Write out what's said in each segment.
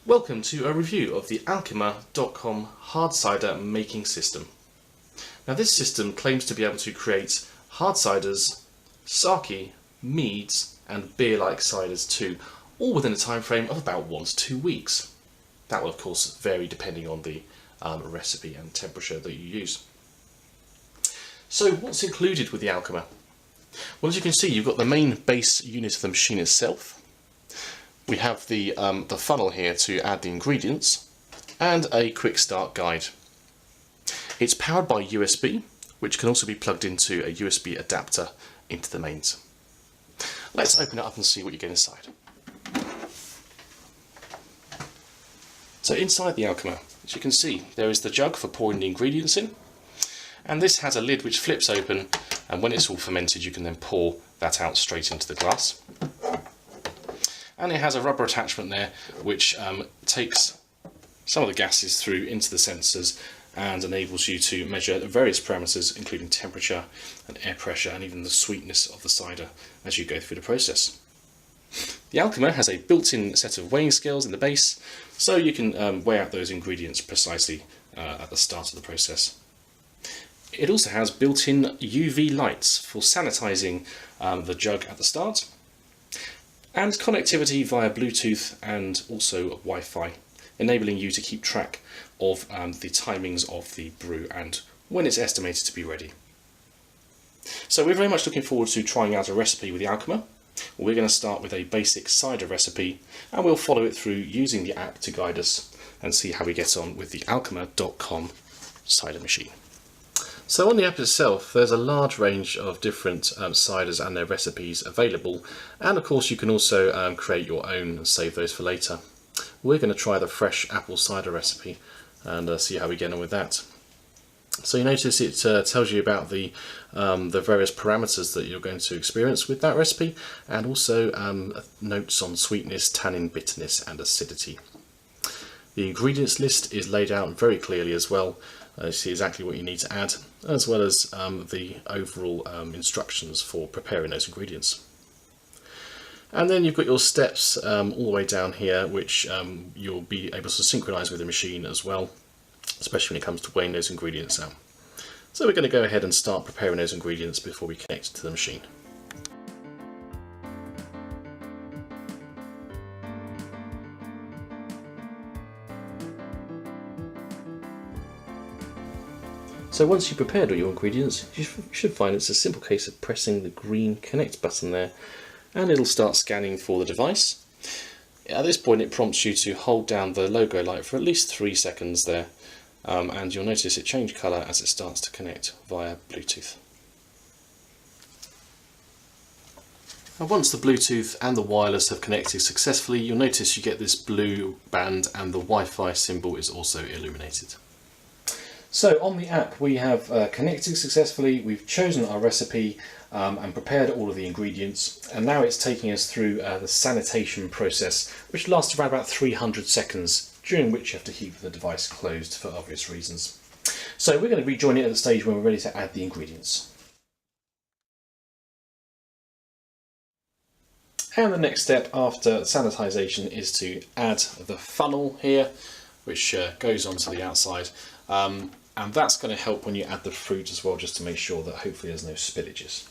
Welcome to a review of the Alchemy.com hard cider making system. Now this system claims to be able to create hard ciders, sake, meads and beer-like ciders too, all within a time frame of about 1 to 2 weeks. That will of course vary depending on the recipe and temperature that you use. So what's included with the Alchemy? Well, as you can see, you've got the main base unit of the machine itself. We have the funnel here to add the ingredients and a quick start guide. It's powered by USB, which can also be plugged into a USB adapter into the mains. Let's open it up and see what you get inside. So inside the Alchemy, as you can see, there is the jug for pouring the ingredients in, and this has a lid which flips open, and when it's all fermented you can then pour that out straight into the glass. And it has a rubber attachment there which takes some of the gases through into the sensors and enables you to measure various parameters including temperature and air pressure and even the sweetness of the cider as you go through the process. The Alchemy has a built-in set of weighing scales in the base, so you can weigh out those ingredients precisely at the start of the process. It also has built-in UV lights for sanitizing the jug at the start, and connectivity via Bluetooth and also Wi-Fi, enabling you to keep track of the timings of the brew and when it's estimated to be ready. So we're very much looking forward to trying out a recipe with the Alchemy. We're going to start with a basic cider recipe and we'll follow it through using the app to guide us and see how we get on with the Alchemy.com cider machine. So on the app itself there's a large range of different ciders and their recipes available, and of course you can also create your own and save those for later. We're going to try the fresh apple cider recipe and see how we get on with that. So you notice it tells you about the various parameters that you're going to experience with that recipe, and also notes on sweetness, tannin, bitterness and acidity. The ingredients list is laid out very clearly as well. You see exactly what you need to add, as well as the overall instructions for preparing those ingredients. And then you've got your steps all the way down here, which you'll be able to synchronize with the machine as well, especially when it comes to weighing those ingredients out. So we're going to go ahead and start preparing those ingredients before we connect to the machine. So once you've prepared all your ingredients, you should find it's a simple case of pressing the green connect button there, and it'll start scanning for the device. At this point it prompts you to hold down the logo light for at least 3 seconds there, and you'll notice it change colour as it starts to connect via Bluetooth. And once the Bluetooth and the wireless have connected successfully, you'll notice you get this blue band and the Wi-Fi symbol is also illuminated. So on the app we have connected successfully, we've chosen our recipe and prepared all of the ingredients, and now it's taking us through the sanitation process, which lasts around about 300 seconds, during which you have to keep the device closed for obvious reasons. So we're going to rejoin it at the stage when we're ready to add the ingredients. And the next step after sanitization is to add the funnel here, which goes onto the outside. And that's going to help when you add the fruit as well, just to make sure that hopefully there's no spillages.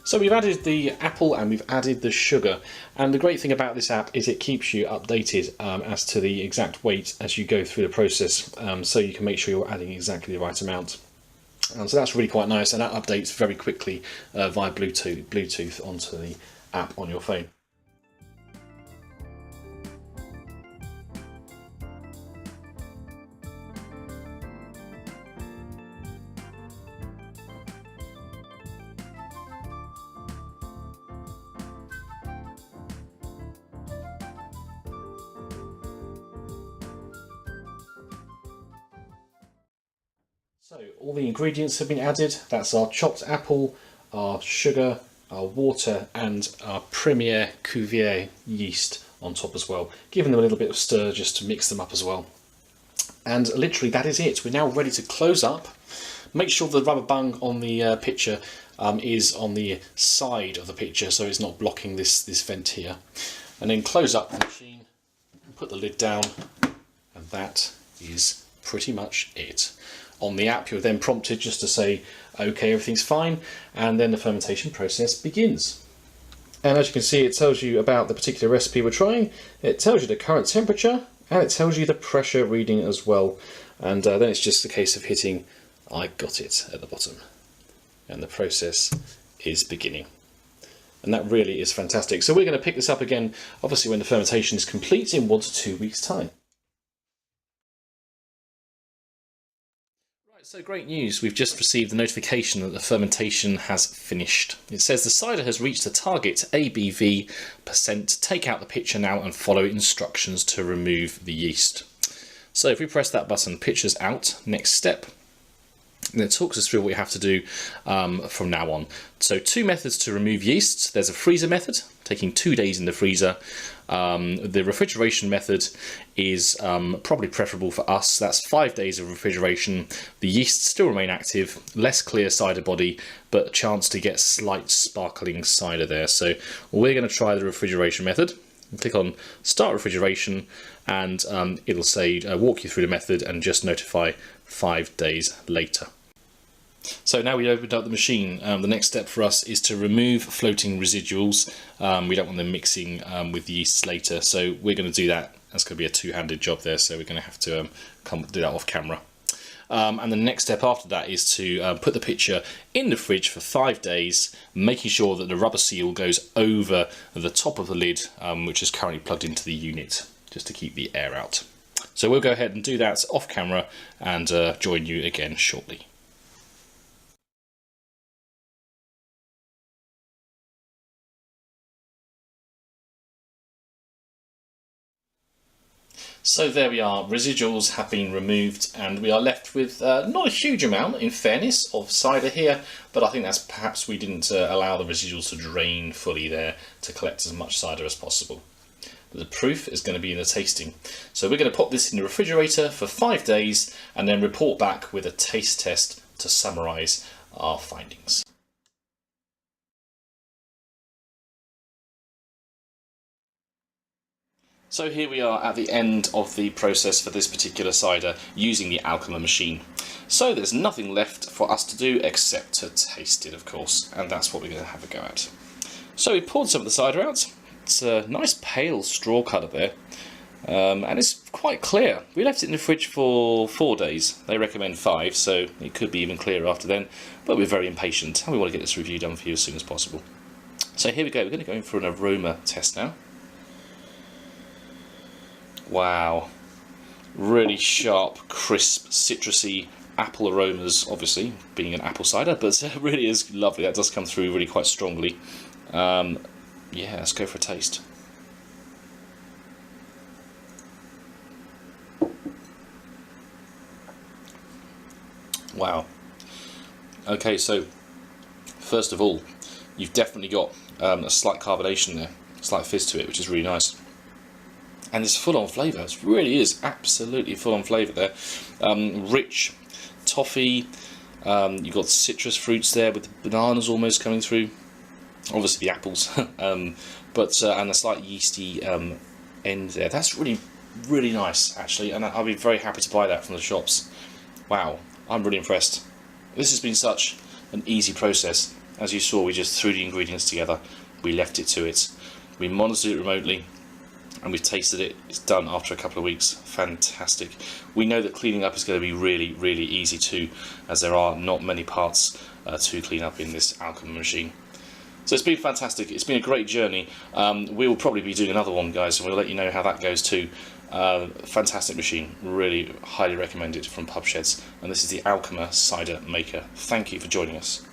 So we've added the apple and we've added the sugar, and the great thing about this app is it keeps you updated as to the exact weight as you go through the process, so you can make sure you're adding exactly the right amount. So that's really quite nice, and that updates very quickly via Bluetooth onto the app on your phone. So all the ingredients have been added. That's our chopped apple, our sugar, our water and our Premier Cuvier yeast on top as well, giving them a little bit of stir just to mix them up as well. And literally that is it. We're now ready to close up. Make sure the rubber bung on the pitcher is on the side of the pitcher, so it's not blocking this vent here. And then close up the machine, put the lid down, and that is pretty much it. On the app, you're then prompted just to say, okay, everything's fine, and then the fermentation process begins. And as you can see, it tells you about the particular recipe we're trying, it tells you the current temperature, and it tells you the pressure reading as well. And then it's just a case of hitting I got it at the bottom. And the process is beginning. And that really is fantastic. So we're going to pick this up again, obviously when the fermentation is complete in 1 to 2 weeks' time. So great news, we've just received the notification that the fermentation has finished. It says the cider has reached the target ABV %, take out the pitcher now and follow instructions to remove the yeast. So if we press that button, pitcher's out, next step, and it talks us through what we have to do from now on. So 2 methods to remove yeast. There's a freezer method, taking 2 days in the freezer. The refrigeration method is probably preferable for us. That's 5 days of refrigeration. The yeast still remain active, less clear cider body, but a chance to get slight sparkling cider there. So we're going to try the refrigeration method. Click on Start Refrigeration, and it'll say walk you through the method and just notify 5 days later. So now we opened up the machine, the next step for us is to remove floating residuals. We don't want them mixing with the yeasts later, so we're going to do that. That's going to be a two-handed job there, so we're going to have to do that off camera. And the next step after that is to put the pitcher in the fridge for 5 days, making sure that the rubber seal goes over the top of the lid, which is currently plugged into the unit, just to keep the air out. So we'll go ahead and do that off camera and join you again shortly. So there we are, residuals have been removed and we are left with not a huge amount, in fairness, of cider here, but I think that's perhaps we didn't allow the residuals to drain fully there to collect as much cider as possible. But the proof is going to be in the tasting. So we're going to pop this in the refrigerator for 5 days and then report back with a taste test to summarise our findings. So here we are at the end of the process for this particular cider using the Alchemy machine. So there's nothing left for us to do except to taste it, of course, and that's what we're going to have a go at. So we poured some of the cider out. It's a nice pale straw colour there, and it's quite clear. We left it in the fridge for 4 days. They recommend 5, so it could be even clearer after then, but we're very impatient and we want to get this review done for you as soon as possible. So here we go, we're going to go in for an aroma test now. Wow, really sharp, crisp, citrusy apple aromas, obviously, being an apple cider, but it really is lovely. That does come through really quite strongly. Yeah, let's go for a taste. Wow. Okay, so first of all, you've definitely got a slight carbonation there, a slight fizz to it, which is really nice. And it's full on flavour, it really is absolutely full on flavour there. Rich toffee, you've got citrus fruits there with the bananas almost coming through, obviously the apples, and a slight yeasty end there. That's really nice actually, and I'll be very happy to buy that from the shops. Wow, I'm really impressed. This has been such an easy process. As you saw, we just threw the ingredients together, we left it to it, we monitored it remotely, and we've tasted it. It's done after a couple of weeks. Fantastic. We know that cleaning up is going to be really easy too, as there are not many parts to clean up in this Alchemy machine. So it's been fantastic. It's been a great journey. We will probably be doing another one, guys, and we'll let you know how that goes too. Fantastic machine. Really highly recommend it from Pub Sheds. And this is the Alchemy Cider Maker. Thank you for joining us.